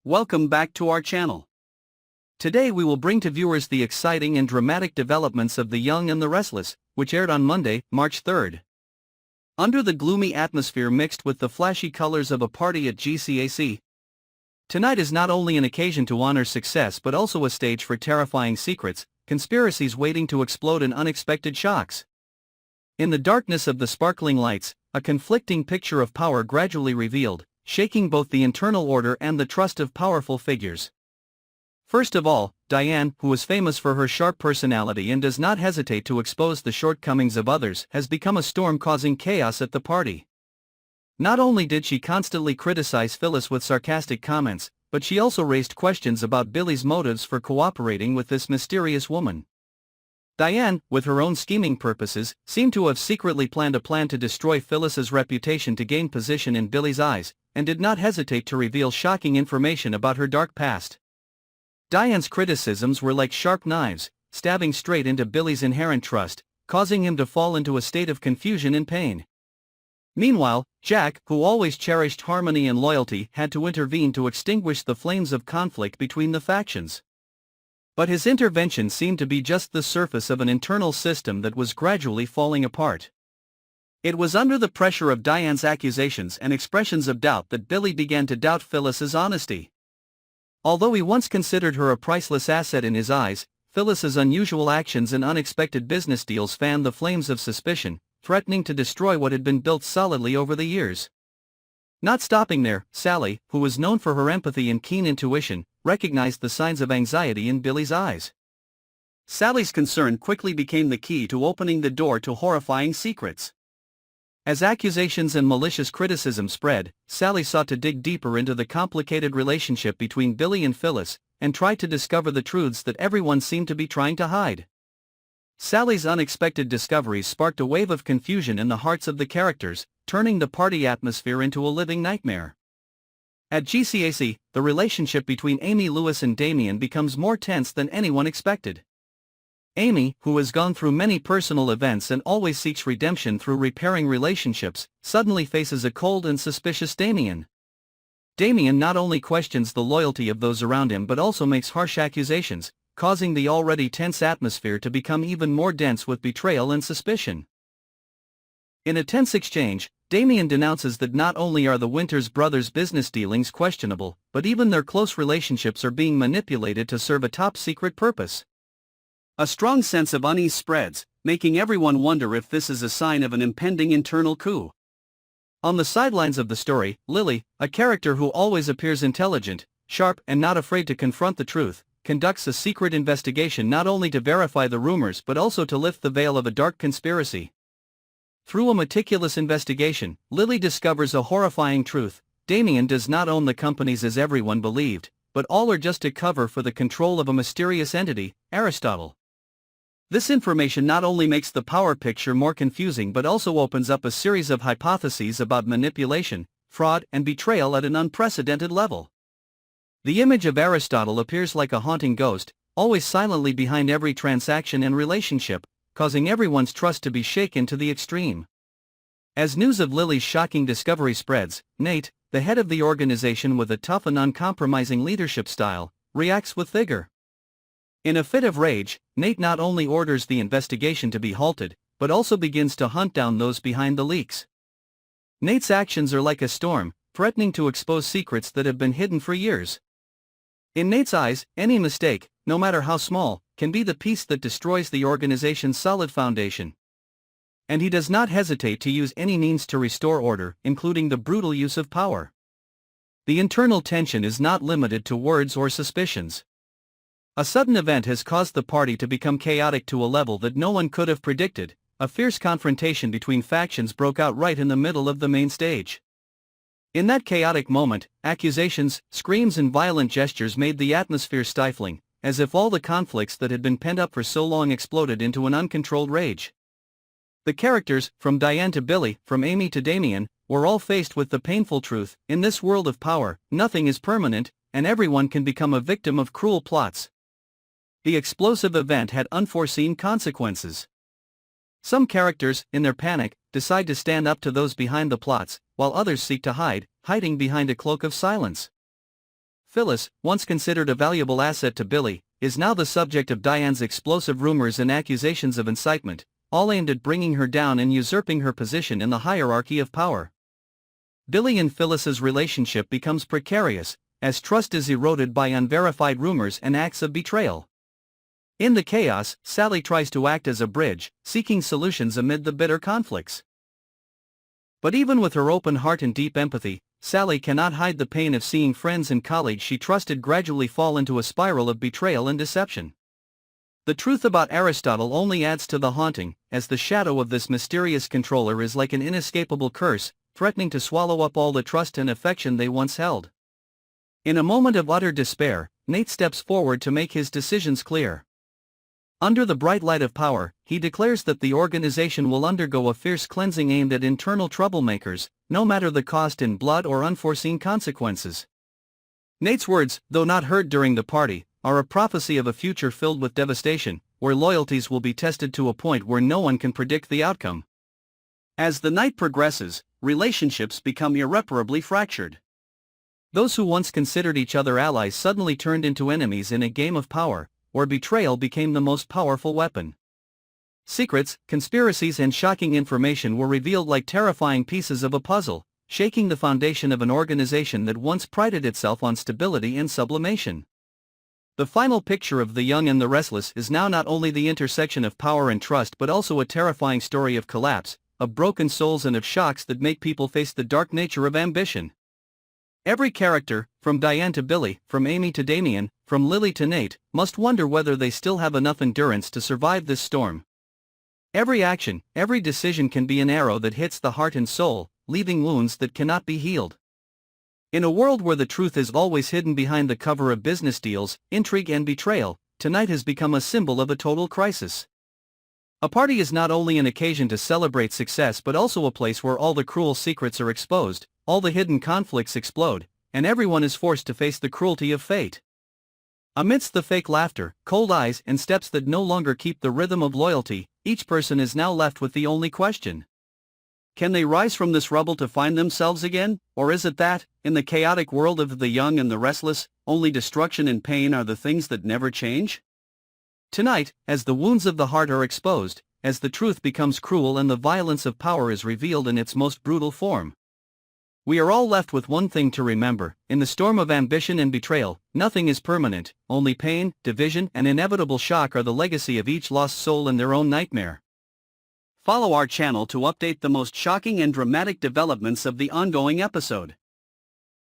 Welcome back to our channel. Today we will bring to viewers the exciting and dramatic developments of The Young and the Restless, which aired on Monday, March 3rd. Under the gloomy atmosphere mixed with the flashy colors of a party at GCAC, tonight is not only an occasion to honor success but also a stage for terrifying secrets, conspiracies waiting to explode and unexpected shocks. In the darkness of the sparkling lights, a conflicting picture of power gradually revealed, shaking both the internal order and the trust of powerful figures. First of all, Diane, who is famous for her sharp personality and does not hesitate to expose the shortcomings of others, has become a storm causing chaos at the party. Not only did she constantly criticize Phyllis with sarcastic comments, but she also raised questions about Billy's motives for cooperating with this mysterious woman. Diane, with her own scheming purposes, seemed to have secretly planned a plan to destroy Phyllis's reputation to gain position in Billy's eyes, and did not hesitate to reveal shocking information about her dark past. Diane's criticisms were like sharp knives, stabbing straight into Billy's inherent trust, causing him to fall into a state of confusion and pain. Meanwhile, Jack, who always cherished harmony and loyalty, had to intervene to extinguish the flames of conflict between the factions. But his intervention seemed to be just the surface of an internal system that was gradually falling apart. It was under the pressure of Diane's accusations and expressions of doubt that Billy began to doubt Phyllis's honesty. Although he once considered her a priceless asset in his eyes, Phyllis's unusual actions and unexpected business deals fanned the flames of suspicion, threatening to destroy what had been built solidly over the years. Not stopping there, Sally, who was known for her empathy and keen intuition, recognized the signs of anxiety in Billy's eyes. Sally's concern quickly became the key to opening the door to horrifying secrets. As accusations and malicious criticism spread, Sally sought to dig deeper into the complicated relationship between Billy and Phyllis, and tried to discover the truths that everyone seemed to be trying to hide. Sally's unexpected discoveries sparked a wave of confusion in the hearts of the characters, turning the party atmosphere into a living nightmare. At GCAC, the relationship between Amy Lewis and Damien becomes more tense than anyone expected. Amy, who has gone through many personal events and always seeks redemption through repairing relationships, suddenly faces a cold and suspicious Damien. Damien not only questions the loyalty of those around him but also makes harsh accusations, causing the already tense atmosphere to become even more dense with betrayal and suspicion. In a tense exchange, Damien denounces that not only are the Winters brothers' business dealings questionable, but even their close relationships are being manipulated to serve a top-secret purpose. A strong sense of unease spreads, making everyone wonder if this is a sign of an impending internal coup. On the sidelines of the story, Lily, a character who always appears intelligent, sharp and not afraid to confront the truth, conducts a secret investigation not only to verify the rumors but also to lift the veil of a dark conspiracy. Through a meticulous investigation, Lily discovers a horrifying truth: Damien does not own the companies as everyone believed, but all are just a cover for the control of a mysterious entity, Aristotle. This information not only makes the power picture more confusing but also opens up a series of hypotheses about manipulation, fraud, and betrayal at an unprecedented level. The image of Aristotle appears like a haunting ghost, always silently behind every transaction and relationship, causing everyone's trust to be shaken to the extreme. As news of Lily's shocking discovery spreads, Nate, the head of the organization with a tough and uncompromising leadership style, reacts with vigor. In a fit of rage, Nate not only orders the investigation to be halted, but also begins to hunt down those behind the leaks. Nate's actions are like a storm, threatening to expose secrets that have been hidden for years. In Nate's eyes, any mistake, no matter how small, can be the piece that destroys the organization's solid foundation. And he does not hesitate to use any means to restore order, including the brutal use of power. The internal tension is not limited to words or suspicions. A sudden event has caused the party to become chaotic to a level that no one could have predicted. A fierce confrontation between factions broke out right in the middle of the main stage. In that chaotic moment, accusations, screams and violent gestures made the atmosphere stifling, as if all the conflicts that had been pent up for so long exploded into an uncontrolled rage. The characters, from Diane to Billy, from Amy to Damien, were all faced with the painful truth: in this world of power, nothing is permanent, and everyone can become a victim of cruel plots. The explosive event had unforeseen consequences. Some characters, in their panic, decide to stand up to those behind the plots, while others seek to hiding behind a cloak of silence. Phyllis, once considered a valuable asset to Billy, is now the subject of Diane's explosive rumors and accusations of incitement, all aimed at bringing her down and usurping her position in the hierarchy of power. Billy and Phyllis's relationship becomes precarious, as trust is eroded by unverified rumors and acts of betrayal. In the chaos, Sally tries to act as a bridge, seeking solutions amid the bitter conflicts. But even with her open heart and deep empathy, Sally cannot hide the pain of seeing friends and colleagues she trusted gradually fall into a spiral of betrayal and deception. The truth about Aristotle only adds to the haunting, as the shadow of this mysterious controller is like an inescapable curse, threatening to swallow up all the trust and affection they once held. In a moment of utter despair, Nate steps forward to make his decisions clear. Under the bright light of power, he declares that the organization will undergo a fierce cleansing aimed at internal troublemakers, no matter the cost in blood or unforeseen consequences. Nate's words, though not heard during the party, are a prophecy of a future filled with devastation, where loyalties will be tested to a point where no one can predict the outcome. As the night progresses, relationships become irreparably fractured. Those who once considered each other allies suddenly turned into enemies in a game of power, where betrayal became the most powerful weapon. Secrets, conspiracies and shocking information were revealed like terrifying pieces of a puzzle, shaking the foundation of an organization that once prided itself on stability and sublimation. The final picture of The Young and the Restless is now not only the intersection of power and trust but also a terrifying story of collapse, of broken souls and of shocks that make people face the dark nature of ambition. Every character, from Diane to Billy, from Amy to Damien, from Lily to Nate, must wonder whether they still have enough endurance to survive this storm. Every action, every decision can be an arrow that hits the heart and soul, leaving wounds that cannot be healed. In a world where the truth is always hidden behind the cover of business deals, intrigue and betrayal, tonight has become a symbol of a total crisis. A party is not only an occasion to celebrate success but also a place where all the cruel secrets are exposed, all the hidden conflicts explode, and everyone is forced to face the cruelty of fate. Amidst the fake laughter, cold eyes and steps that no longer keep the rhythm of loyalty, each person is now left with the only question. Can they rise from this rubble to find themselves again, or is it that, in the chaotic world of the young and the restless, only destruction and pain are the things that never change? Tonight, as the wounds of the heart are exposed, as the truth becomes cruel and the violence of power is revealed in its most brutal form, we are all left with one thing to remember: in the storm of ambition and betrayal, nothing is permanent, only pain, division and inevitable shock are the legacy of each lost soul and their own nightmare. Follow our channel to update the most shocking and dramatic developments of the ongoing episode.